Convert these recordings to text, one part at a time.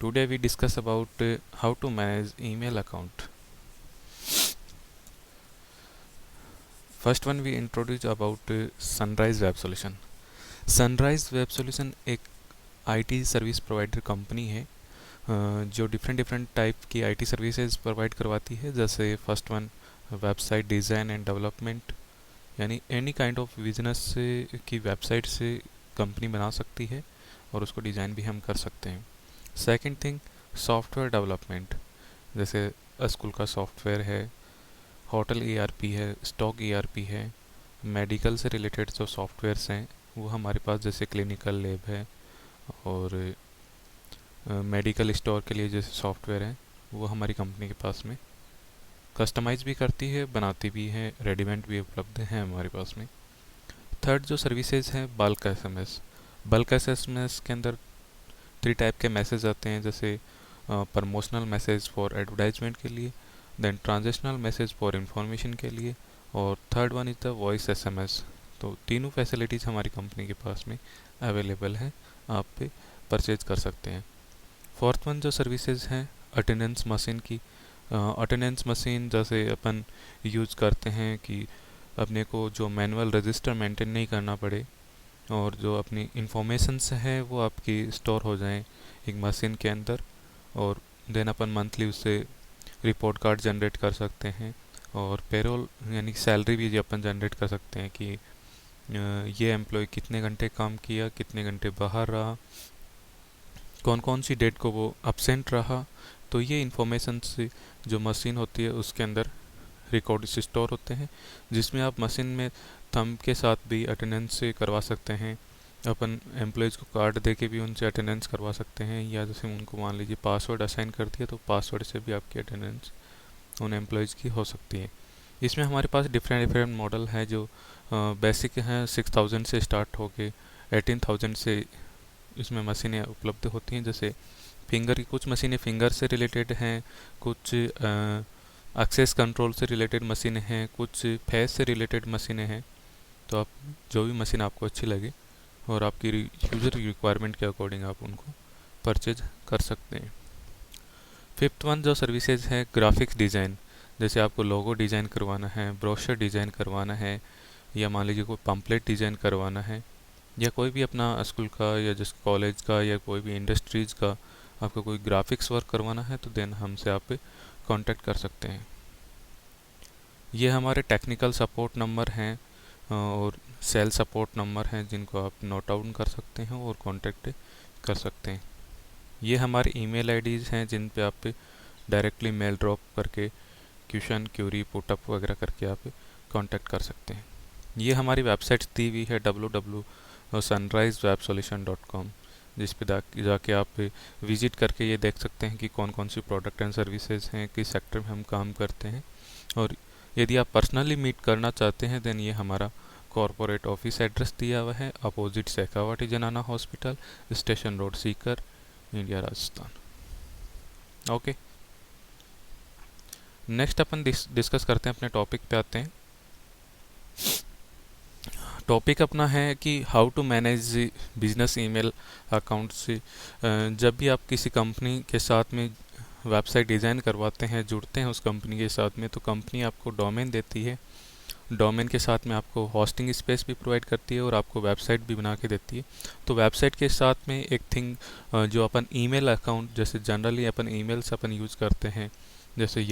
Today we discuss about how to manage email account. First one we introduce about Sunrise Web Solution. Sunrise Web Solution एक IT service provider company है जो different type की IT services provide करवाती है. जैसे first one website design and development, यानी any kind of business की website से कंपनी बना सकती है और उसको डिज़ाइन भी हम कर सकते हैं. सेकंड थिंग सॉफ्टवेयर डेवलपमेंट, जैसे स्कूल का सॉफ्टवेयर है, होटल ईआरपी है, स्टॉक ईआरपी है, मेडिकल से रिलेटेड जो सॉफ्टवेयर्स हैं वो हमारे पास, जैसे क्लिनिकल लैब है और मेडिकल स्टोर के लिए जैसे सॉफ्टवेयर हैं वो हमारी कंपनी के पास में कस्टमाइज भी करती है, बनाती भी है, रेडीमेड भी उपलब्ध हैं हमारे पास में. थर्ड जो सर्विसेज हैं बल्क एसएमएस. बल्क एसएमएस के अंदर 3 टाइप के मैसेज आते हैं, जैसे प्रमोशनल मैसेज फॉर एडवर्टाइजमेंट के लिए, then transactional message for information के लिए, और third one is the voice SMS. तो तीनों फैसिलिटीज़ हमारी कंपनी के पास में अवेलेबल हैं, आप पे परचेज कर सकते हैं. फोर्थ वन जो सर्विसेज हैं अटेंडेंस मशीन की. अटेंडेंस मशीन जैसे अपन यूज़ करते हैं कि अपने को जो मैनुअल रजिस्टर मेंटेन नहीं करना पड़े और जो अपनी इंफॉर्मेशंस है वो आपकी स्टोर हो जाएं एक मशीन के अंदर, और देन अपन मंथली उससे रिपोर्ट कार्ड जनरेट कर सकते हैं और पेरोल यानी सैलरी भी अपन जनरेट कर सकते हैं कि ये एम्प्लॉय कितने घंटे काम किया, कितने घंटे बाहर रहा, कौन कौन सी डेट को वो absent रहा. तो ये इंफॉर्मेशन से जो मशीन होती है उसके अंदर रिकॉर्ड स्टोर होते हैं, जिसमें आप मशीन में थंब के साथ भी अटेंडेंस करवा सकते हैं. अपन एम्प्लॉयज़ को कार्ड दे के भी उनसे अटेंडेंस करवा सकते हैं, या जैसे उनको मान लीजिए पासवर्ड असाइन कर दिया तो पासवर्ड से भी आपकी अटेंडेंस उन एम्प्लॉयज़ की हो सकती है. इसमें हमारे पास डिफरेंट मॉडल है जो बेसिक हैं 6000 से स्टार्ट होके 18000 से इसमें मशीनें उपलब्ध होती हैं. जैसे फिंगर की कुछ मशीनें फिंगर से रिलेटेड हैं, कुछ एक्सेस कंट्रोल से रिलेटेड मशीनें हैं, कुछ फेस से रिलेटेड मशीनें हैं. तो आप जो भी मशीन आपको अच्छी लगे और आपकी यूज़र रिक्वायरमेंट के अकॉर्डिंग आप उनको परचेज कर सकते हैं. फिफ्थ वन जो सर्विसेज है ग्राफिक्स डिज़ाइन, जैसे आपको लोगो डिज़ाइन करवाना है, ब्रोशर डिज़ाइन करवाना है, या मान लीजिए कोई पम्पलेट डिज़ाइन करवाना है, या कोई भी अपना स्कूल का या जिस कॉलेज का या कोई भी इंडस्ट्रीज़ का आपको कोई ग्राफिक्स वर्क करवाना है, तो देन हमसे आप कांटेक्ट कर सकते हैं. ये हमारे टेक्निकल सपोर्ट नंबर हैं और सेल सपोर्ट नंबर हैं जिनको आप नोट डाउन कर सकते हैं और कांटेक्ट कर सकते हैं. ये हमारे ईमेल आईडीज़ हैं जिन पे आप डायरेक्टली मेल ड्रॉप करके क्वेश्चन क्यूरी पुटअप वगैरह करके आप कांटेक्ट कर सकते हैं. ये हमारी वेबसाइट दी हुई है www.sunrisewebsolution.com, जिस पे जाके आप विजिट करके ये देख सकते हैं कि कौन कौन सी प्रोडक्ट एंड सर्विसेज हैं, किस सेक्टर में हम काम करते हैं. और यदि आप पर्सनली मीट करना चाहते हैं देन ये हमारा कॉरपोरेट ऑफिस एड्रेस दिया हुआ है, अपोजिट शेखावाटी जनाना hospital, station road, Sikar, India, Rajasthan. Okay, next अपन डिस्कस करते हैं, अपने टॉपिक पे आते हैं. टॉपिक अपना है कि how to manage business email account से. जब भी आप किसी कंपनी के साथ में वेबसाइट डिज़ाइन करवाते हैं, जुड़ते हैं उस कंपनी के साथ में, तो कंपनी आपको डोमेन देती है. डोमेन के साथ में आपको होस्टिंग स्पेस भी प्रोवाइड करती है और आपको वेबसाइट भी बना के देती है. तो वेबसाइट के साथ में एक थिंग जो अपन ईमेल अकाउंट, जैसे जनरली अपन ईमेल्स अपन यूज़ करते हैं, जैसे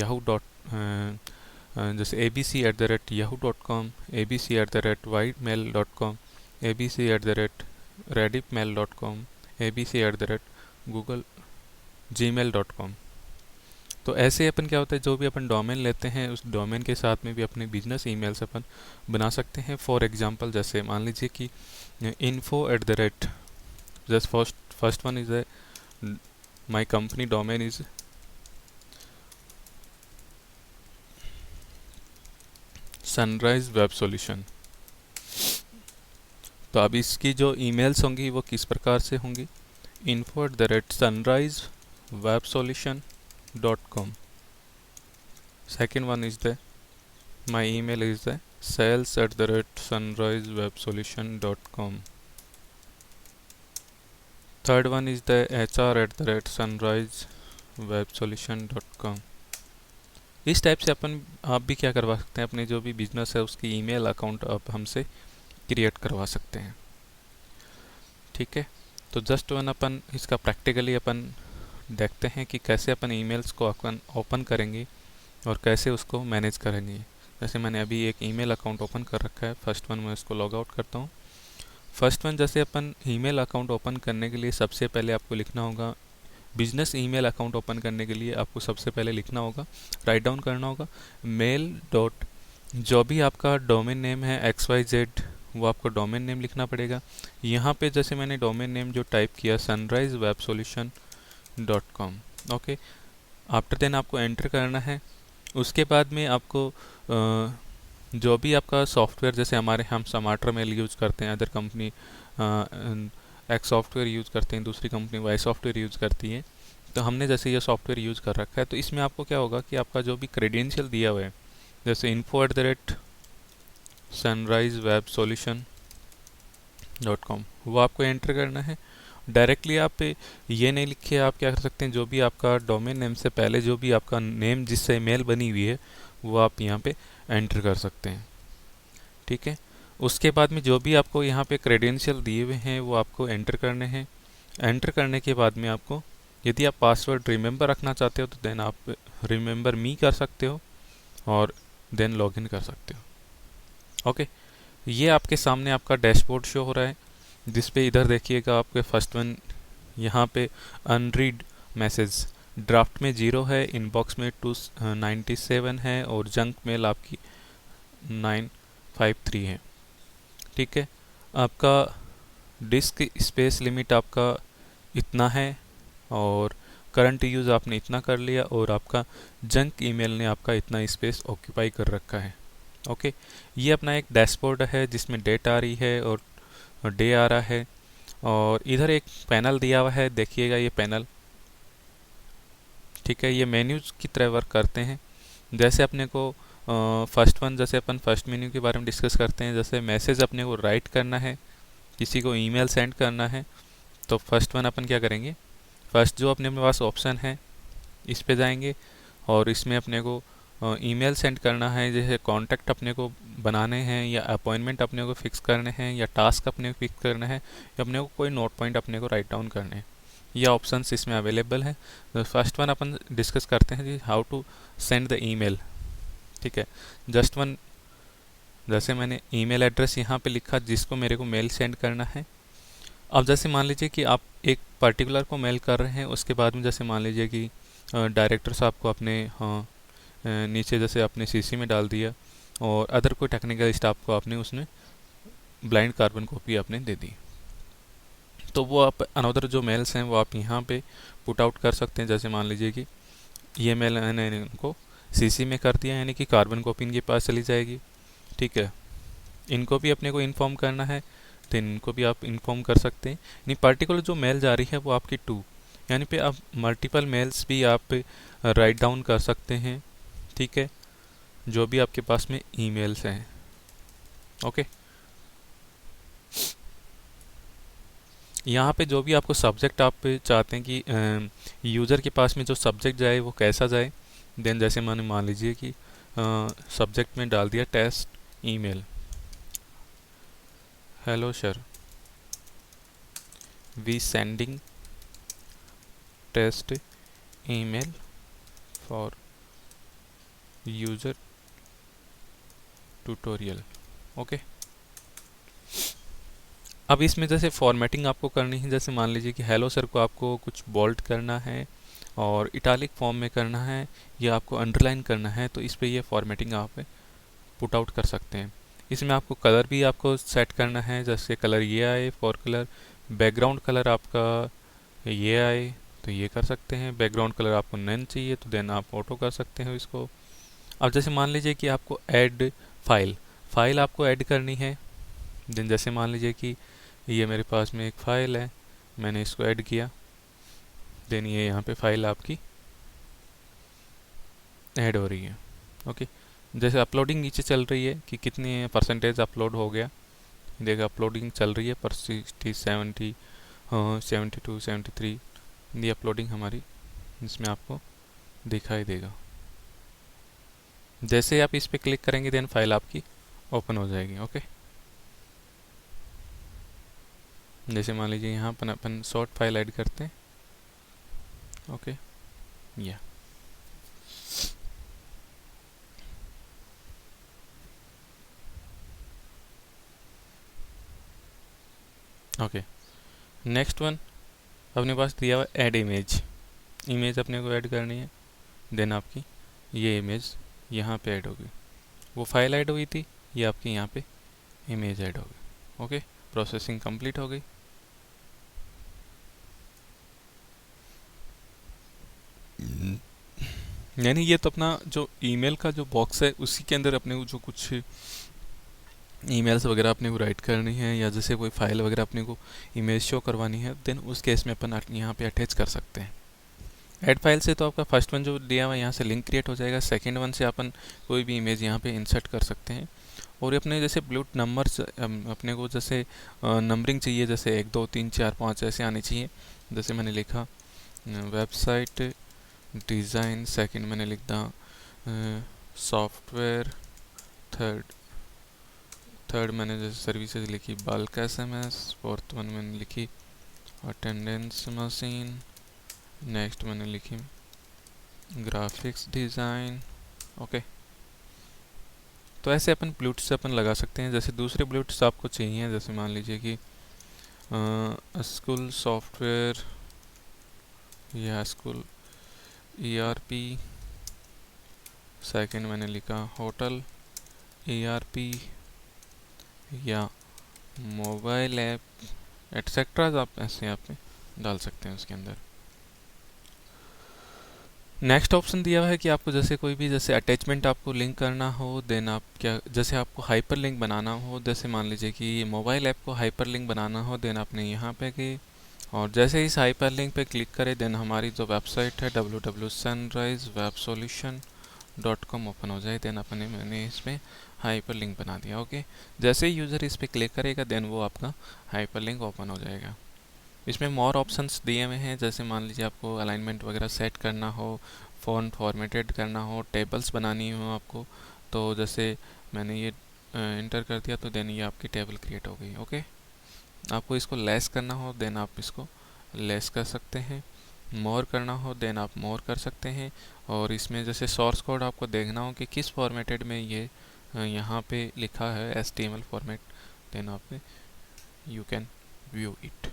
जैसे abc@yahoo.com, abc@whitemail.com, abc@redditmail.com, abc@google-gmail.com. तो ऐसे अपन क्या होता है, जो भी अपन डोमेन लेते हैं उस डोमेन के साथ में भी अपने बिजनेस ईमेल्स अपन बना सकते हैं. फॉर एग्जांपल जैसे मान लीजिए कि info@, just first one is my company domain is sunrise web solution. तो अब इसकी जो ईमेल्स होंगी वो किस प्रकार से होंगी, info@sunrisewebsolution.com. second one is my email is sales@sunrisewebsolution.com. Third one is the hr@sunrisewebsolution.com। इस टाइप से अपन आप भी क्या करवा सकते हैं, अपने जो भी बिजनेस है उसकी ईमेल अकाउंट आप हमसे क्रिएट करवा सकते हैं। ठीक है, तो जस्ट वन अपन इसका प्रैक्टिकली अपन देखते हैं कि कैसे अपन ईमेल्स को अपन ओपन करेंगे और कैसे उसको मैनेज करेंगे। जैसे मैंने अभी एक ईमेल अकाउंट ओपन कर रखा है। फर्स्ट वन मैं इसको लॉग आउट करता हूँ। फर्स्ट वन, जैसे अपन ईमेल अकाउंट ओपन करने के लिए सबसे पहले आपको लिखना होगा, बिजनेस ईमेल अकाउंट ओपन करने के लिए आपको सबसे पहले लिखना होगा, राइट डाउन करना होगा, मेल डॉट, जो भी आपका डोमेन नेम है XYZ, वो आपको डोमेन नेम लिखना पड़ेगा। यहाँ पे जैसे मैंने डोमेन नेम जो टाइप किया sunrisewebsolution.com। ओके, आफ्टर देन आपको एंटर करना है। उसके बाद में आपको जो भी आपका सॉफ्टवेयर, जैसे हमारे हम समाटर मेल यूज़ करते हैं, other company x software use करते हैं, दूसरी कंपनी वाई सॉफ्टवेयर यूज़ करती है, तो हमने जैसे ये सॉफ्टवेयर यूज़ कर रखा है, तो इसमें आपको क्या होगा कि आपका जो भी क्रेडेंशियल दिया हुआ है, जैसे info@sunrisewebsolution.com, वो आपको एंटर करना है। डायरेक्टली आप ये नहीं लिखे, आप क्या कर सकते हैं, जो भी आपका डोमेन नेम से पहले जो भी आपका नेम जिससे मेल बनी हुई है वो आप यहाँ पे एंटर कर सकते हैं। ठीक है, उसके बाद में जो भी आपको यहाँ पे क्रेडेंशियल दिए हुए हैं वो आपको एंटर करने हैं। एंटर करने के बाद में आपको, यदि आप पासवर्ड रिमेंबर रखना चाहते हो तो देन आप रिमेंबर मी कर सकते हो और देन लॉगिन कर सकते हो। ओके, ये आपके सामने आपका डैशबोर्ड शो हो रहा है, जिस पे इधर देखिएगा आपके फर्स्ट वन यहाँ पे अनरीड मैसेज ड्राफ्ट में 0 है, इनबॉक्स में 297 है और जंक मेल आपकी 953 है। ठीक है, आपका डिस्क स्पेस लिमिट आपका इतना है और करंट यूज़ आपने इतना कर लिया और आपका जंक ईमेल ने आपका इतना स्पेस ऑक्यूपाई कर रखा है। ओके, ये अपना एक डैशबोर्ड है जिसमें डेट आ रही है और डे आ रहा है, और इधर एक पैनल दिया हुआ है, देखिएगा ये पैनल। ठीक है, ये मेन्यूज की तरह वर्क करते हैं। जैसे अपने को फर्स्ट वन, जैसे अपन फर्स्ट मेन्यू के बारे में डिस्कस करते हैं, जैसे मैसेज अपने को राइट करना है, किसी को ईमेल सेंड करना है, तो फर्स्ट वन अपन क्या करेंगे, फर्स्ट जो अपने पास ऑप्शन है इस पे जाएंगे और इसमें अपने को ईमेल सेंड करना है, जैसे कॉन्टैक्ट अपने को बनाने हैं या अपॉइंटमेंट अपने को फिक्स करने हैं या टास्क अपने को फिक्स करना है या अपने को कोई नोट पॉइंट अपने को राइट डाउन करने हैं, ये ऑप्शंस इसमें अवेलेबल है। तो फर्स्ट वन अपन डिस्कस करते हैं कि how to send the email. ठीक है, जस्ट वन, जैसे मैंने ईमेल एड्रेस यहाँ पे लिखा जिसको मेरे को मेल सेंड करना है। अब जैसे मान लीजिए कि आप एक पर्टिकुलर को मेल कर रहे हैं, उसके बाद में जैसे मान लीजिए कि डायरेक्टर साहब को अपने नीचे जैसे आपने सीसी में डाल दिया और अदर कोई टेक्निकल स्टाफ को आपने उसने ब्लाइंड कार्बन कॉपी आपने दे दी, तो वो आप अनदर जो मेल्स हैं वो आप यहाँ पे पुट आउट कर सकते हैं। जैसे मान लीजिए कि ये मेल मैंने इनको सीसी में कर दिया, यानी कि कार्बन कॉपी इनके पास चली जाएगी। ठीक है, इनको भी अपने को इन्फॉर्म करना है तो इनको भी आप इन्फॉर्म कर सकते हैं। यानी पर्टिकुलर जो मेल जा रही है वो आपकी टू, यानी पे आप मल्टीपल मेल्स भी आप राइट डाउन कर सकते हैं। ठीक है, जो भी आपके पास में ईमेल्स हैं। ओके, यहाँ पे जो भी आपको सब्जेक्ट आप चाहते हैं कि यूज़र के पास में जो सब्जेक्ट जाए वो कैसा जाए, देन जैसे मैंने मान लीजिए कि सब्जेक्ट में डाल दिया test email, hello sir we sending test email for user tutorial. Okay, अब इसमें जैसे फॉर्मेटिंग आपको करनी है, जैसे मान लीजिए कि हेलो सर को आपको कुछ बोल्ड करना है और इटालिक फॉर्म में करना है या आपको अंडरलाइन करना है, तो इस पे ये फॉर्मेटिंग आप पुट आउट कर सकते हैं। इसमें आपको कलर भी आपको सेट करना है, जैसे कलर ये आए फॉर कलर, बैकग्राउंड कलर आपका ये आए तो ये कर सकते हैं, बैकग्राउंड कलर आपको नन चाहिए तो देन आप ऑटो कर सकते हैं इसको। अब जैसे मान लीजिए कि आपको ऐड फाइल आपको ऐड करनी है, देन जैसे मान लीजिए कि ये मेरे पास में एक फ़ाइल है, मैंने इसको ऐड किया, देन ये यहाँ पे फाइल आपकी ऐड हो रही है। ओके, जैसे अपलोडिंग नीचे चल रही है कि कितनी परसेंटेज अपलोड हो गया, देखो अपलोडिंग चल रही है पर 60 70 72 73 ये अपलोडिंग हमारी इसमें आपको दिखाई देगा। जैसे ही आप इस पर क्लिक करेंगे देन फाइल आपकी ओपन हो जाएगी। ओके, जैसे मान लीजिए यहाँ पर अपन शॉर्ट फाइल ऐड करते हैं। ओके, या ओके, नेक्स्ट वन अपने पास दिया हुआ ऐड इमेज। इमेज अपने को ऐड करनी है, देन आपकी ये इमेज यहाँ पे ऐड होगी। वो फाइल ऐड हुई थी, ये आपकी यहाँ पे इमेज ऐड होगी। ओके, प्रोसेसिंग कंप्लीट हो गई। यानी ये तो अपना जो ईमेल का जो बॉक्स है उसी के अंदर अपने को जो कुछ ईमेल्स वगैरह अपने को राइट करनी है या जैसे कोई फाइल वगैरह अपने को इमेज शो करवानी है, देन उस केस में अपन यहाँ पे अटैच कर सकते हैं। ऐड फाइल से तो आपका फर्स्ट वन जो दिया हुआ है यहाँ से लिंक क्रिएट हो जाएगा। सेकंड वन से अपन कोई भी इमेज यहाँ पे इंसर्ट कर सकते हैं। और अपने जैसे ब्लूटूथ नंबर्स अपने को जैसे नंबरिंग चाहिए, जैसे 1 2 3 4 5 ऐसे आने चाहिए। जैसे मैंने लिखा वेबसाइट डिज़ाइन, सेकंड मैंने लिखा सॉफ्टवेयर, थर्ड मैंने जैसे सर्विसेज लिखी बल्क SMS, फोर्थ वन मैंने लिखी अटेंडेंस मशीन, नेक्स्ट मैंने लिखी ग्राफिक्स डिज़ाइन। ओके, तो ऐसे अपन ब्लूटूथ अपन लगा सकते हैं। जैसे दूसरे ब्लूटूथ आपको चाहिए, जैसे मान लीजिए कि स्कूल सॉफ्टवेयर या स्कूल ERP, सेकंड मैंने लिखा होटल ERP या मोबाइल ऐप एटसेट्रा, आप ऐसे यहाँ पे डाल सकते हैं उसके अंदर। नेक्स्ट ऑप्शन दिया हुआ है कि आपको जैसे कोई भी जैसे अटैचमेंट आपको लिंक करना हो, देन आप क्या जैसे आपको हाइपर लिंक बनाना हो, जैसे मान लीजिए कि मोबाइल ऐप को हाइपर लिंक बनाना हो, देन आपने यहाँ पे गए और जैसे इस हाइपर लिंक पे क्लिक करें देन हमारी जो वेबसाइट है www.sunrisewebsolution.com ओपन हो जाए। देन मैंने इसमें हाइपर लिंक बना दिया। ओके, जैसे ही यूज़र इस पर क्लिक करेगा देन वो आपका हाइपर लिंक ओपन हो जाएगा। इसमें मोर ऑप्शंस दिए हुए हैं, जैसे मान लीजिए आपको अलाइनमेंट वगैरह सेट करना हो, फ़ॉन्ट फॉर्मेटेड करना हो, टेबल्स बनानी हो आपको, तो जैसे मैंने ये इंटर कर दिया तो देन ये आपकी टेबल क्रिएट हो गई। ओके, आपको इसको लेस करना हो देन आप इसको लेस कर सकते हैं, मोर करना हो देन आप मोर कर सकते हैं। और इसमें जैसे सोर्स कोड आपको देखना हो कि किस फॉर्मेटेड में ये यहाँ पे लिखा है HTML फॉर्मेट, देन आप यू कैन व्यू इट।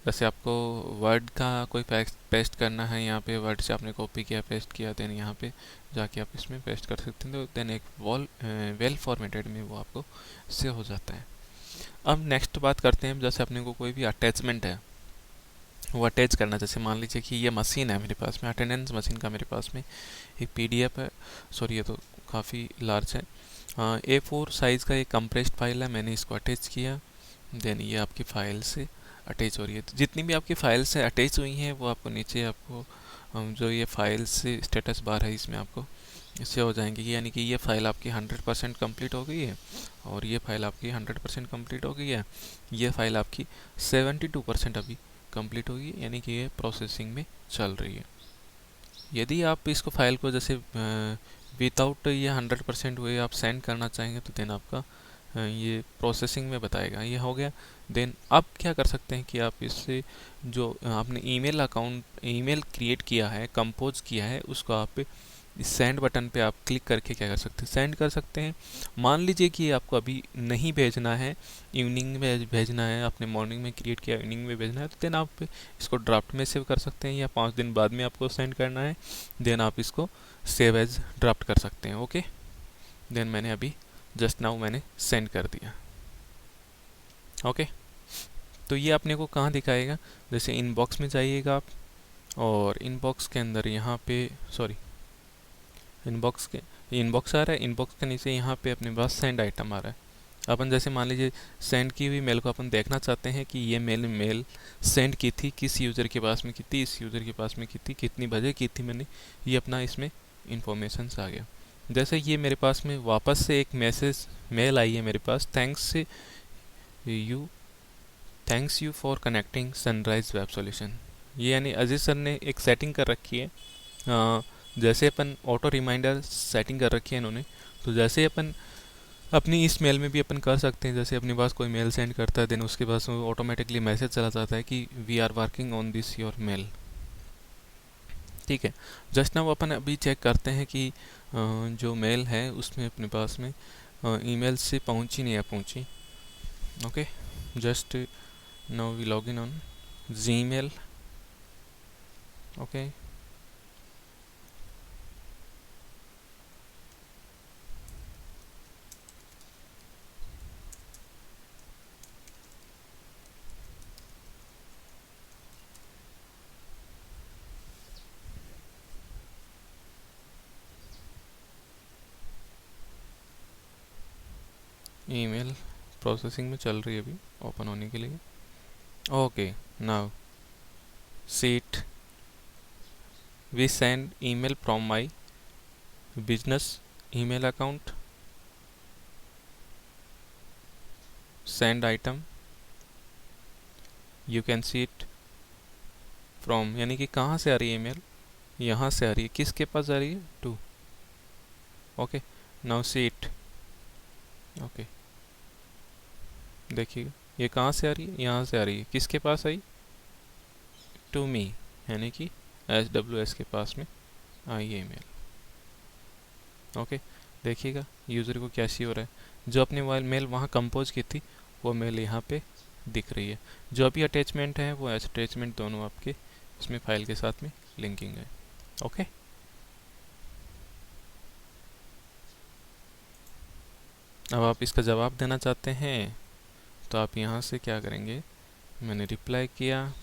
जैसे आपको वर्ड का कोई पेस्ट करना है, यहाँ पे वर्ड से आपने कॉपी किया पेस्ट किया, देन यहाँ पे जाके आप इसमें पेस्ट कर सकते हैं, तो देन एक वेल फॉर्मेटेड में वो आपको से हो जाता है। अब नेक्स्ट बात करते हैं, जैसे अपने को कोई भी अटैचमेंट है वो अटैच करना। जैसे मान लीजिए कि ये मशीन है मेरे पास में, अटेंडेंस मशीन का मेरे पास में एक PDF है, सॉरी ये तो काफ़ी लार्ज है, A4 साइज़ का एक कंप्रेस्ड फाइल है, मैंने इसको अटैच किया, देन ये आपकी फ़ाइल से अटैच हो रही है। तो जितनी भी आपकी फ़ाइल से अटैच हुई हैं वो आपको नीचे आपको जो ये फाइल से स्टेटस बार है इसमें आपको इससे हो जाएंगे, यानी कि ये फ़ाइल आपकी 100% कंप्लीट हो गई है और ये फ़ाइल आपकी 100% कंप्लीट हो गई है, ये फ़ाइल आपकी 72% अभी कंप्लीट होगी, यानी कि ये प्रोसेसिंग में चल रही है। यदि आप इसको फाइल को जैसे विदाउट ये 100% हुए आप सेंड करना चाहेंगे तो देन आपका ये प्रोसेसिंग में बताएगा। ये हो गया। देन आप क्या कर सकते हैं कि आप इससे जो आपने ईमेल क्रिएट किया है, कंपोज किया है, उसको आप इस सेंड बटन पे आप क्लिक करके क्या कर सकते हैं, सेंड कर सकते हैं। मान लीजिए कि आपको अभी नहीं भेजना है, इवनिंग में भेजना है, आपने मॉर्निंग में क्रिएट किया इवनिंग में भेजना है, तो देन आप इसको ड्राफ्ट में सेव कर सकते हैं, या 5 दिन बाद में आपको सेंड करना है देन आप इसको सेव एज ड्राफ्ट कर सकते हैं। ओके, देन मैंने अभी जस्ट नाउ मैंने सेंड कर दिया। ओके, तो ये अपने को कहाँ दिखाएगा, जैसे इनबॉक्स में जाइएगा आप और इनबॉक्स के अंदर यहाँ पे इनबॉक्स आ रहा है, इनबॉक्स के नीचे यहाँ पे अपने पास सेंड आइटम आ रहा है। अपन जैसे मान लीजिए सेंड की हुई मेल को अपन देखना चाहते हैं कि ये मेल सेंड की थी, किस यूज़र के पास में की थी, इस यूज़र के पास में की थी, कितनी बजे की थी मैंने, ये अपना इसमें इंफॉर्मेशन आ गया। जैसे ये मेरे पास में वापस से एक मेल आई है मेरे पास, thanks you thanks you for connecting Sunrise web solution. ये यानी अजीज सर ने एक सेटिंग कर रखी है। जैसे अपन ऑटो रिमाइंडर सेटिंग कर रखी है इन्होंने, तो जैसे अपन अपनी इस मेल में भी अपन कर सकते हैं। जैसे अपने पास कोई मेल सेंड करता है, देन उसके पास ऑटोमेटिकली मैसेज चला जाता है कि we are working on this your mail. ठीक है, जस्ट नाउ अपन अभी चेक करते हैं कि जो मेल है उसमें अपने पास में ईमेल से पहुंची नहीं है, पहुंची। Okay, just now we log in on Gmail. Okay, email processing में चल रही है अभी, ओपन होने के लिए। Okay, now seat we send email from my business email account, send item, you can see it from, यानी कि कहाँ से आ रही है ईमेल, यहाँ से आ रही है। किसके पास आ रही है? Two. Okay, now see it. Okay, देखिएगा ये कहाँ से आ रही है, यहाँ से आ रही है। किसके पास आई? टू मी, यानी कि SWS के पास में आई है ईमेल। ओके, देखिएगा यूज़र को क्या सी हो रहा है। जो अपनी मेल वहाँ कंपोज की थी वो मेल यहाँ पे दिख रही है। जो अभी अटैचमेंट है वो अटैचमेंट दोनों आपके इसमें फाइल के साथ में लिंकिंग है। ओके, अब आप इसका जवाब देना चाहते हैं तो आप यहाँ से क्या करेंगे, मैंने रिप्लाई किया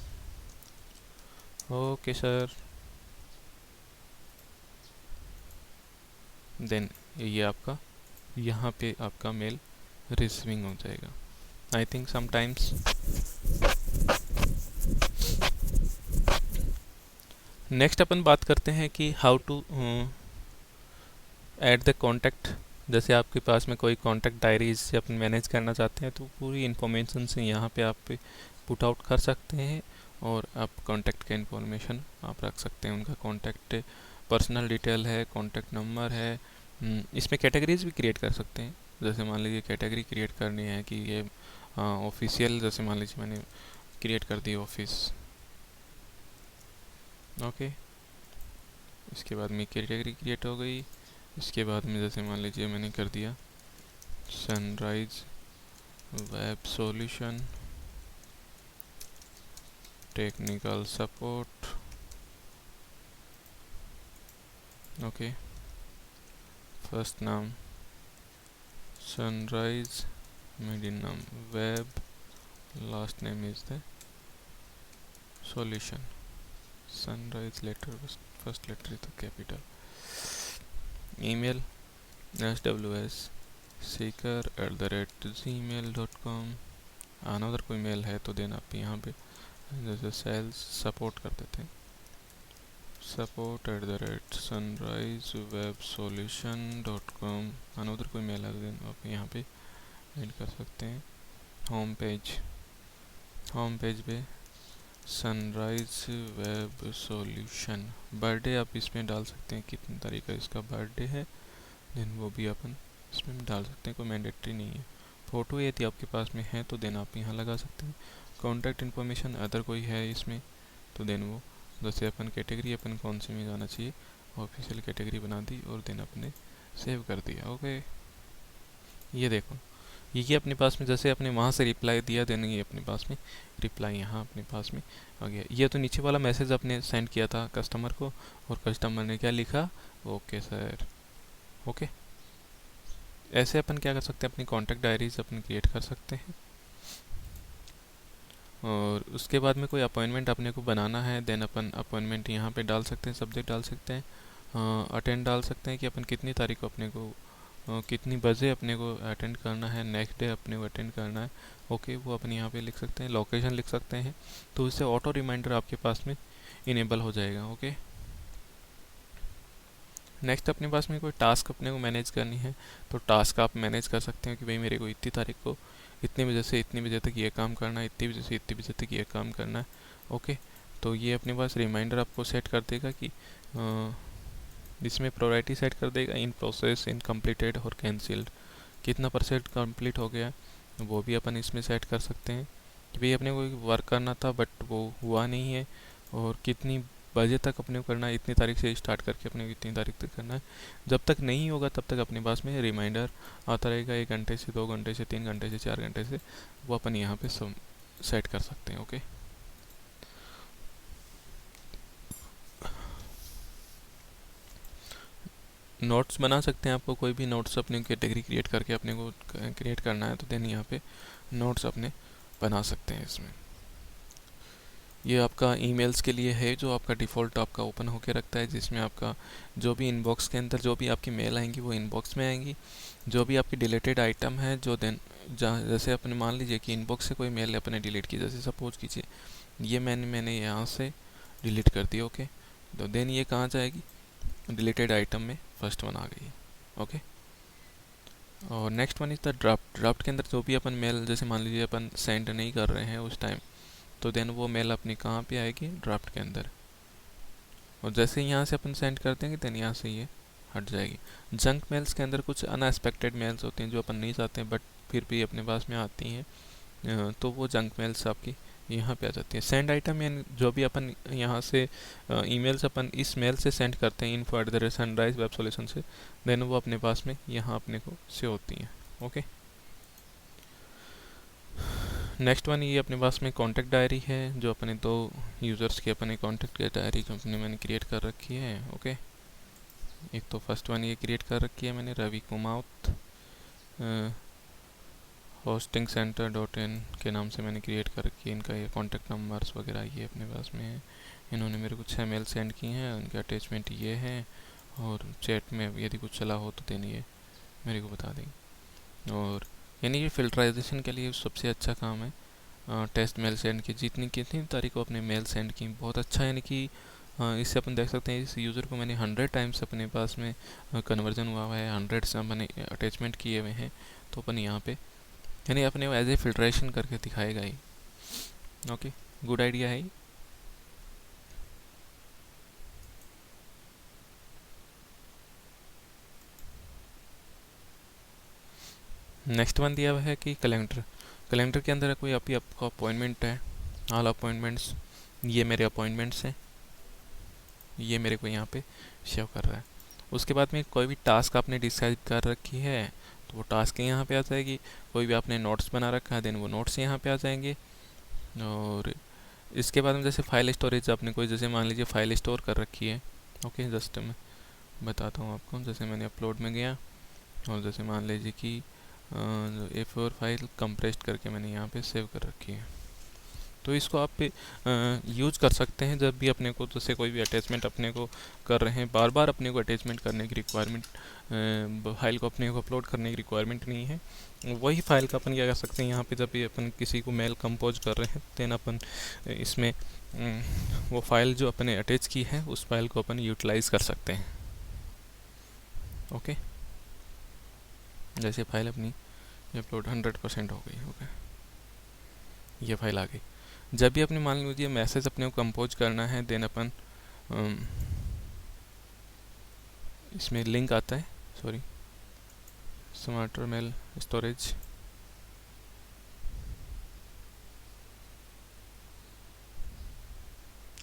ओके सर, देन ये आपका यहाँ पे आपका मेल रिसीविंग हो जाएगा। आई थिंक समटाइम्स नेक्स्ट अपन बात करते हैं कि how to add the contact. जैसे आपके पास में कोई कॉन्टैक्ट डायरीज से अपन मैनेज करना चाहते हैं तो पूरी इन्फॉर्मेशन से यहाँ पे आप पुट आउट कर सकते हैं और आप कॉन्टैक्ट का इन्फॉर्मेशन आप रख सकते हैं। उनका कॉन्टैक्ट पर्सनल डिटेल है, कॉन्टैक्ट नंबर है। इसमें कैटेगरीज भी क्रिएट कर सकते हैं। जैसे मान लीजिए कैटेगरी क्रिएट करनी है कि ये ऑफिशियल, जैसे मान लीजिए मैंने क्रिएट कर दी ऑफिस। ओके, इसके बाद में कैटेगरी क्रिएट हो गई। इसके बाद में जैसे मान लीजिए मैंने कर दिया Sunrise web Solution technical support. Okay, first नाम सनराइज, मिडिल नाम web, last name is the solution. Sunrise letter first letter is the capital. Email SWS seeker@gmail.com। Another कोई मेल है तो देना आप यहाँ पे, जैसे सेल्स सपोर्ट कर देते हैं, support@sunrisewebsolution.com। अनदर कोई मेल है तो देन आप यहाँ पे ऐड कर सकते हैं। होम पेज पे सनराइज वेब सॉल्यूशन। बर्थडे आप इसमें डाल सकते हैं, कितनी तारीख का इसका बर्थडे है, देन वो भी अपन इसमें डाल सकते हैं, कोई मैंडेटरी नहीं है। फ़ोटो यदि आपके पास में है तो देन आप यहाँ लगा सकते हैं। कॉन्टैक्ट इन्फॉर्मेशन अदर कोई है इसमें तो देन वो, जैसे अपन कैटेगरी अपन कौन सी में जाना चाहिए, ऑफिशियल कैटेगरी बना दी और देन अपने सेव कर दिया। ओके, ये देखो ये अपने पास में, जैसे अपने वहाँ से रिप्लाई दिया देन ये अपने पास में रिप्लाई यहाँ अपने पास में आ गया। ये तो नीचे वाला मैसेज अपने सेंड किया था कस्टमर को और कस्टमर ने क्या लिखा, ओके सर। ओके, ऐसे अपन क्या कर सकते हैं, अपनी कॉन्टैक्ट डायरीज अपन क्रिएट कर सकते हैं। और उसके बाद में कोई अपॉइंटमेंट अपने को बनाना है देन अपन अपॉइंटमेंट यहाँ पे डाल सकते हैं, सब्जेक्ट डाल सकते हैं, अटेंड डाल सकते हैं कि अपन कितनी तारीख को अपने को कितनी बजे अपने को अटेंड करना है, नेक्स्ट डे अपने को अटेंड करना है। ओके, वो अपन यहाँ पे लिख सकते हैं, लोकेशन लिख सकते हैं, तो इससे ऑटो रिमाइंडर आपके पास में इनेबल हो जाएगा। ओके, नेक्स्ट अपने पास में कोई टास्क अपने को मैनेज करनी है तो टास्क आप मैनेज कर सकते हैं कि भाई मेरे को इतनी तारीख को इतनी बजे से इतनी बजे तक ये काम करना है, इतनी बजे से इतनी बजे तक ये काम करना है। ओके, तो ये अपने पास रिमाइंडर आपको सेट कर देगा कि इसमें प्रायोरिटी सेट कर देगा, इन प्रोसेस, इन कम्प्लीटेड और कैंसिल्ड, कितना परसेंट कंप्लीट हो गया वो भी अपन इसमें सेट कर सकते हैं कि भाई अपने को वर्क करना था बट वो हुआ नहीं है, और कितनी बजे तक अपने को करना है, इतनी तारीख से स्टार्ट करके अपने को इतनी तारीख तक करना है। जब तक नहीं होगा तब तक अपने पास में रिमाइंडर आता रहेगा, 1 घंटे से 2 घंटे से 3 घंटे से 4 घंटे से, वो अपन यहाँ पे सब सेट कर सकते हैं। ओके, नोट्स बना सकते हैं, आपको कोई भी नोट्स अपनी कैटेगरी क्रिएट करके अपने को क्रिएट करना है तो देन यहाँ पे नोट्स अपने बना सकते हैं। इसमें ये आपका ईमेल्स के लिए है, जो आपका डिफ़ॉल्ट आपका ओपन होके रखता है, जिसमें आपका जो भी इनबॉक्स के अंदर जो भी आपकी मेल आएंगी वो इनबॉक्स में आएंगी। जो भी आपकी डिलीटेड आइटम है, जो देन जैसे अपने मान लीजिए कि इनबॉक्स से कोई मेल अपने डिलीट की, जैसे सपोज कीजिए ये मैंने यहाँ से डिलीट कर दिया। ओके, तो देन ये कहाँ जाएगी, डिलीटेड आइटम में फर्स्ट वन आ गई है। ओके, और next one is the draft. Draft के अंदर जो भी अपन मेल, जैसे मान लीजिए अपन सेंड नहीं कर रहे हैं उस टाइम, तो देन वो मेल अपनी कहाँ पे आएगी, ड्राफ्ट के अंदर। और जैसे ही यहाँ से अपन सेंड कर देंगे देन यहाँ से ये हट जाएगी। जंक मेल्स के अंदर कुछ अनएक्सपेक्टेड मेल्स होते हैं जो अपन नहीं चाहते हैं बट फिर भी अपने पास में आती हैं, तो वो जंक मेल्स आपकी यहाँ पे आ जाती है। सेंड आइटम यानी जो भी अपन यहाँ से ईमेल्स अपन इस मेल से सेंड करते हैं info@sunrise web solution से, देन वो अपने पास में यहाँ अपने को से होती हैं। ओके, नेक्स्ट वन ये अपने पास में कॉन्टैक्ट डायरी है, जो अपने दो यूज़र्स की अपने कॉन्टैक्ट डायरी जो अपने मैंने क्रिएट कर रखी है। ओके, एक तो फर्स्ट वन ये क्रिएट कर रखी है मैंने, रवि कुमावत hostingcenter.in के नाम से मैंने क्रिएट कर रखी है। इनका ये कॉन्टैक्ट नंबर्स वगैरह ये अपने पास में है। इन्होंने मेरे को 6 मेल सेंड किए हैं, उनके अटैचमेंट ये है, और चैट में यदि कुछ चला हो तो देन ये मेरे को बता देंगे। और यानी ये फिल्टराइजेशन के लिए सबसे अच्छा काम है। टेस्ट मेल सेंड की कितनी तारीख को अपने मेल सेंड की, बहुत अच्छा, यानी कि इससे अपन देख सकते हैं इस यूज़र को मैंने 100 टाइम्स अपने पास में कन्वर्जन हुआ है, 100 से मैंने अटैचमेंट किए हुए हैं, तो अपन यहाँ पे यानी अपने एज ए फिल्ट्रेशन करके दिखाएगा ही। ओके, गुड आइडिया है। नेक्स्ट वन दिया हुआ है कि कैलेंडर। कैलेंडर के अंदर कोई आपका अपॉइंटमेंट है, ऑल अपॉइंटमेंट्स, ये मेरे अपॉइंटमेंट्स हैं, ये मेरे को यहाँ पे शो कर रहा है। उसके बाद में कोई भी टास्क आपने डिसाइड कर रखी है तो वो टास्क यहाँ पे आ जाएगी। कोई भी आपने नोट्स बना रखा है देन वो नोट्स यहाँ पे आ जाएंगे। और इसके बाद में जैसे फाइल स्टोरेज आपने कोई, जैसे मान लीजिए फाइल स्टोर कर रखी है। ओके, जस्ट मैं बताता हूँ आपको। जैसे मैंने अपलोड में गया और जैसे मान लीजिए कि A4 फाइल कंप्रेस्ड करके मैंने यहाँ पे सेव कर रखी है, तो इसको आप यूज कर सकते हैं जब भी अपने को, जैसे कोई भी अटैचमेंट अपने को कर रहे हैं, बार बार अपने को अटैचमेंट करने की रिक्वायरमेंट, फाइल को अपने को अपलोड करने की रिक्वायरमेंट नहीं है। वही फाइल का अपन क्या कर सकते हैं, यहाँ पे जब भी अपन किसी को मेल कंपोज कर रहे हैं देन अपन इसमें वो फाइल जो अपने अटैच की है उस फाइल को अपन यूटिलाइज कर सकते हैं। ओके, जैसे फाइल अपनी अपलोड 100% हो गई। ओके, ये फाइल आ गई। जब भी अपने मान लीजिए मैसेज अपने को कंपोज करना है देन अपन इसमें लिंक आता है, sorry, smarter mail storage,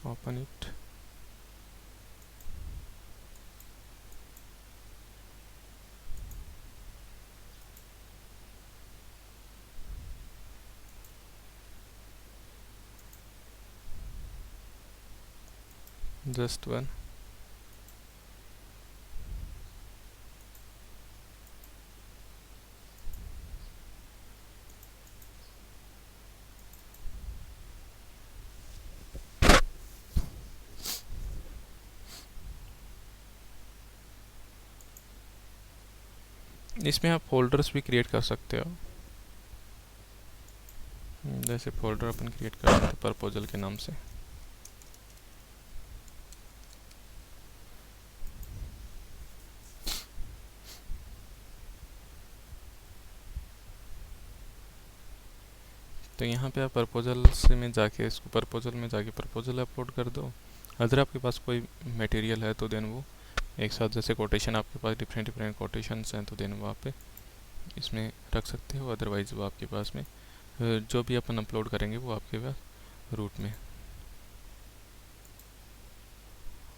open it, just one. इसमें आप फोल्डर्स भी क्रिएट कर सकते हो। जैसे फोल्डर अपन क्रिएट कर सकते हैं प्रपोजल के नाम से। तो यहाँ पे आप प्रपोजल्स में जाके इसको प्रपोजल अपलोड कर दो। अगर आपके पास कोई मटेरियल है तो देन वो एक साथ, जैसे कोटेशन आपके पास डिफरेंट डिफरेंट कोटेशंस हैं तो देन वो आप पे इसमें रख सकते हो। अदरवाइज़ वो आपके पास में जो भी अपन अपलोड करेंगे वो आपके पास रूट में।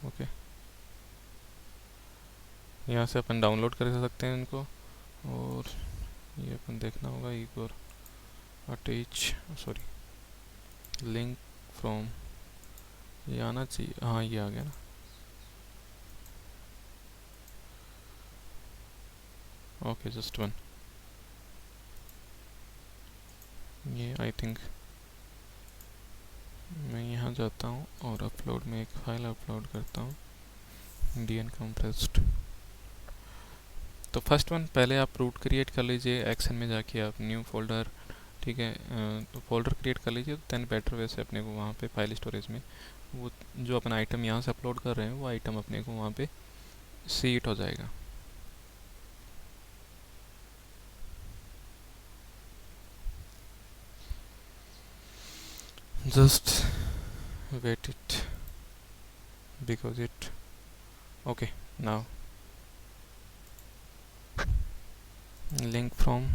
ओके, यहाँ से अपन डाउनलोड कर सकते हैं इनको, और ये अपन देखना होगा इगोर अटैच लिंक फ्रॉम, ये आना चाहिए। हाँ, ये आ गया ना। ओके, जस्ट वन, ये आई थिंक मैं यहाँ जाता हूँ और अपलोड में एक फाइल अपलोड करता हूँ, इंडियन कंप्रेस्ड। तो फर्स्ट वन पहले आप रूट क्रिएट कर लीजिए, एक्शन में जाके आप न्यू फोल्डर, ठीक है, तो फोल्डर क्रिएट कर लीजिए। दैन बेटर वे से अपने को वहाँ पे फाइल स्टोरेज में वो जो अपन आइटम यहाँ से अपलोड कर रहे हैं वो आइटम अपने को वहाँ पे सीट हो जाएगा। Just wait it because it okay now link from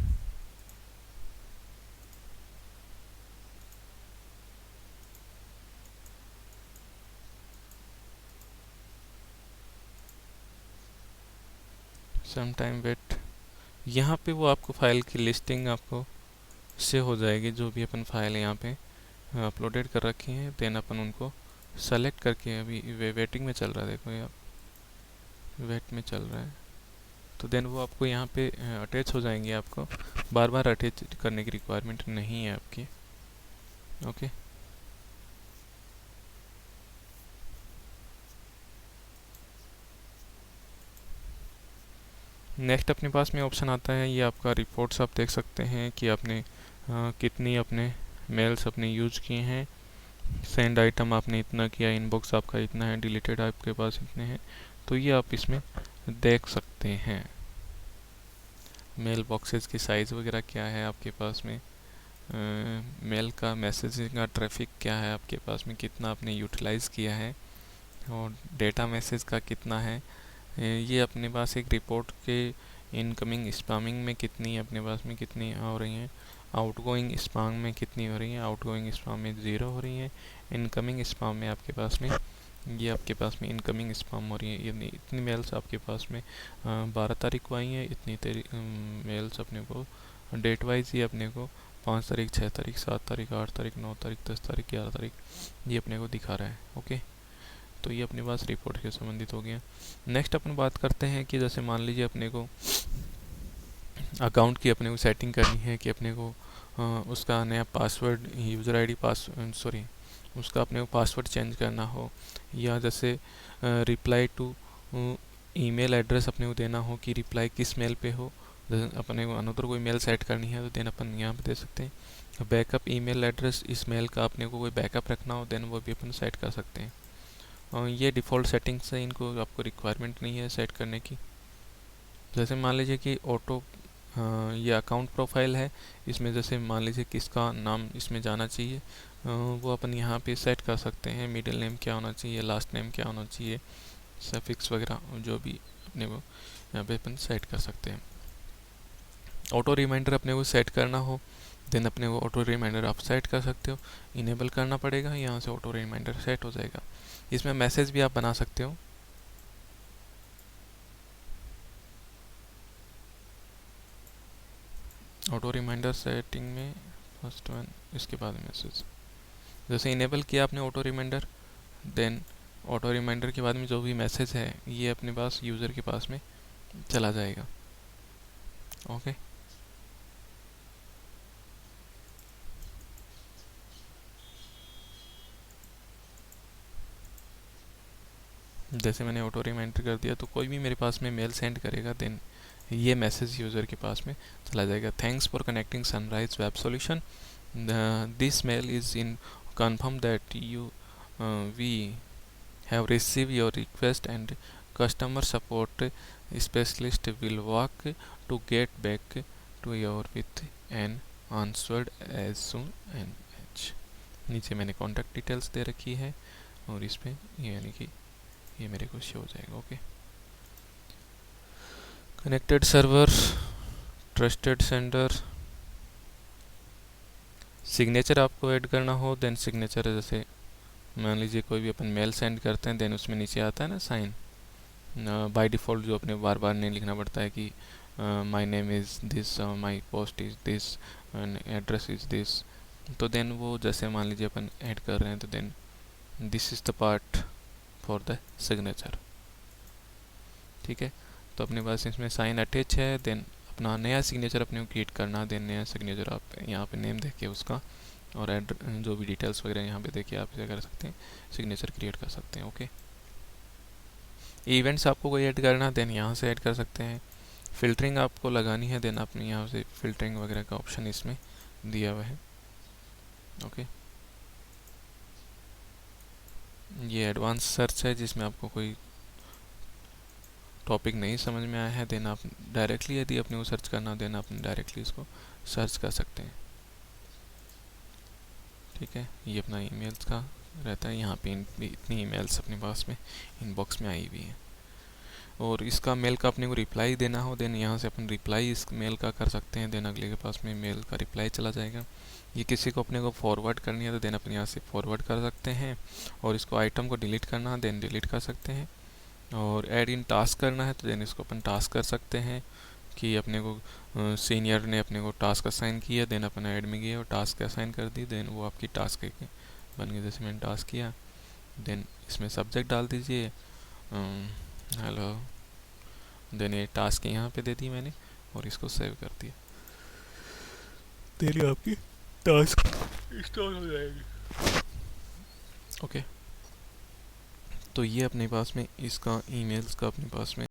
some time wait. यहाँ पे वो आपको फाइल की लिस्टिंग आपको से हो जाएगी, जो भी अपन फाइल यहाँ पे अपलोडेड कर रखी हैं। देन अपन उनको सेलेक्ट करके, अभी वेटिंग में चल रहा है, देखो ये वेट में चल रहा है, तो देन वो आपको यहाँ पे अटैच हो जाएंगे। आपको बार बार अटैच करने की रिक्वायरमेंट नहीं है आपकी। ओके, नेक्स्ट अपने पास में ऑप्शन आता है, ये आपका रिपोर्ट्स। आप देख सकते हैं कि आपने कितनी अपने मेल्स अपने यूज किए हैं। सेंड आइटम आपने इतना किया, इनबॉक्स आपका इतना है, डिलीटेड आपके पास इतने हैं, तो ये आप इसमें देख सकते हैं। मेल बॉक्सेस की साइज़ वगैरह क्या है आपके पास में, मेल का मैसेजिंग का ट्रैफिक क्या है आपके पास में, कितना आपने यूटिलाइज़ किया है, और डेटा मैसेज का कितना है। ये अपने पास एक रिपोर्ट के इनकमिंग स्पैमिंग में कितनी अपने पास में कितनी हो रही हैं, आउटगोइंग स्पैम में कितनी हो रही हैं, आउटगोइंग स्पैम में 0 हो रही हैं, इनकमिंग स्पैम में आपके पास में ये आपके पास में इनकमिंग स्पैम हो रही है। ये इतनी मेल्स आपके पास में 12 तारीख को आई हैं, इतनी मेल्स अपने को डेट वाइज ही अपने को 5 तारीख, 6 तारीख, 7 तारीख, 8 तारीख, 9 तारीख, 10 तारीख, 11 तारीख ये अपने को दिखा रहा है। ओके, तो ये अपने पास रिपोर्ट के संबंधित हो गया। नेक्स्ट अपन बात करते हैं कि जैसे मान लीजिए अपने को अकाउंट की अपने को सेटिंग करनी है कि अपने को उसका नया पासवर्ड, यूज़र आईडी उसका अपने को पासवर्ड चेंज करना हो, या जैसे रिप्लाई टू ईमेल एड्रेस अपने को देना हो कि रिप्लाई किस मेल पे हो। जैसे अपने को अनदर कोई मेल सेट करनी है तो देन अपन यहाँ पे दे सकते हैं। बैकअप ईमेल एड्रेस, इस मेल का अपने को कोई बैकअप रखना हो देन वो भी अपन सेट कर सकते हैं। और ये डिफ़ॉल्ट सेटिंग्स है, इनको आपको रिक्वायरमेंट नहीं है सेट करने की। जैसे मान लीजिए कि ऑटो ये अकाउंट प्रोफाइल है, इसमें जैसे मान लीजिए किसका नाम इसमें जाना चाहिए, वो अपन यहाँ पे सेट कर सकते हैं। मिडिल नेम क्या होना चाहिए, लास्ट नेम क्या होना चाहिए, सफिक्स वगैरह जो भी अपने को यहाँ पे अपन सेट कर सकते हैं। ऑटो रिमाइंडर अपने को सेट करना हो देन अपने को ऑटो रिमाइंडर आप सेट कर सकते हो, इनेबल करना पड़ेगा, यहाँ से ऑटो रिमाइंडर सेट हो जाएगा। इसमें मैसेज भी आप बना सकते हो। ऑटो रिमाइंडर सेटिंग में फर्स्ट वन, इसके बाद मैसेज। जैसे इनेबल किया आपने auto reminder, then auto reminder के बाद में जो भी मैसेज है ये अपने पास यूज़र के पास में चला जाएगा। ओके, जैसे मैंने ऑटो रिमाइंडर कर दिया तो कोई भी मेरे पास में मेल सेंड करेगा देन ये मैसेज यूज़र के पास में चला जाएगा। Thanks for connecting Sunrise web solution, this mail is in confirm that you we have received your request and customer support specialist will work to get back to you with an answered as soon H. नीचे मैंने contact details दे रखी है और इस पे यानी कि ये मेरे को शो हो जाएगा। Okay, connected server, trusted sender, signature आपको ऐड करना हो देन सिग्नेचर, जैसे मान लीजिए कोई भी अपन मेल सेंड करते हैं देन उसमें नीचे आता है ना साइन, बाय डिफ़ॉल्ट जो अपने बार बार नहीं लिखना पड़ता है कि my name is this, my post is this and address is this, तो देन वो जैसे मान लीजिए अपन ऐड कर रहे हैं तो then this is the part for the signature. ठीक है, तो अपने पास इसमें साइन अटैच है, देन अपना नया सिग्नेचर अपने को क्रिएट करना, देन नया सिग्नेचर आप यहाँ पे नेम देके उसका और एड जो भी डिटेल्स वगैरह यहाँ पे देके आप इसे कर सकते हैं, सिग्नेचर क्रिएट कर सकते हैं। ओके, इवेंट्स आपको कोई ऐड करना देन यहाँ से ऐड कर सकते हैं, फ़िल्टरिंग आपको लगानी है देन आपने यहाँ से फ़िल्टरिंग वगैरह का ऑप्शन इसमें दिया हुआ है। ओके, ये एडवांस सर्च है जिसमें आपको कोई टॉपिक नहीं समझ में आया है देन आप डायरेक्टली यदि अपने को सर्च करना देन आप डायरेक्टली इसको सर्च कर सकते हैं। ठीक है, ये अपना ईमेल्स का रहता है, यहाँ पे इतनी ईमेल्स अपने पास में इनबॉक्स में आई हुई है, और इसका मेल का अपने को रिप्लाई देना हो देन यहाँ से अपन रिप्लाई इस मेल का कर सकते हैं, देन अगले के पास में मेल का रिप्लाई चला जाएगा। ये किसी को अपने को फॉरवर्ड करनी है तो देन अपन यहाँ से फॉरवर्ड कर सकते हैं, और इसको आइटम को डिलीट करना है देन डिलीट कर सकते हैं, और ऐड इन टास्क करना है तो देन इसको अपन टास्क कर सकते हैं कि अपने को सीनियर ने अपने को टास्क असाइन किया देन अपन ऐड में गए और टास्क असाइन कर दी, देन वो आपकी टास्क बन गई। जैसे मैंने टास्क किया देन इसमें सब्जेक्ट डाल दीजिए हेलो, देन ये टास्क यहाँ पे दे दी मैंने और इसको सेव कर दिया, तेरी आपकी टास्क इंस्टॉल हो जाएगी। ओके, तो ये अपने पास में इसका ईमेल्स का अपने पास में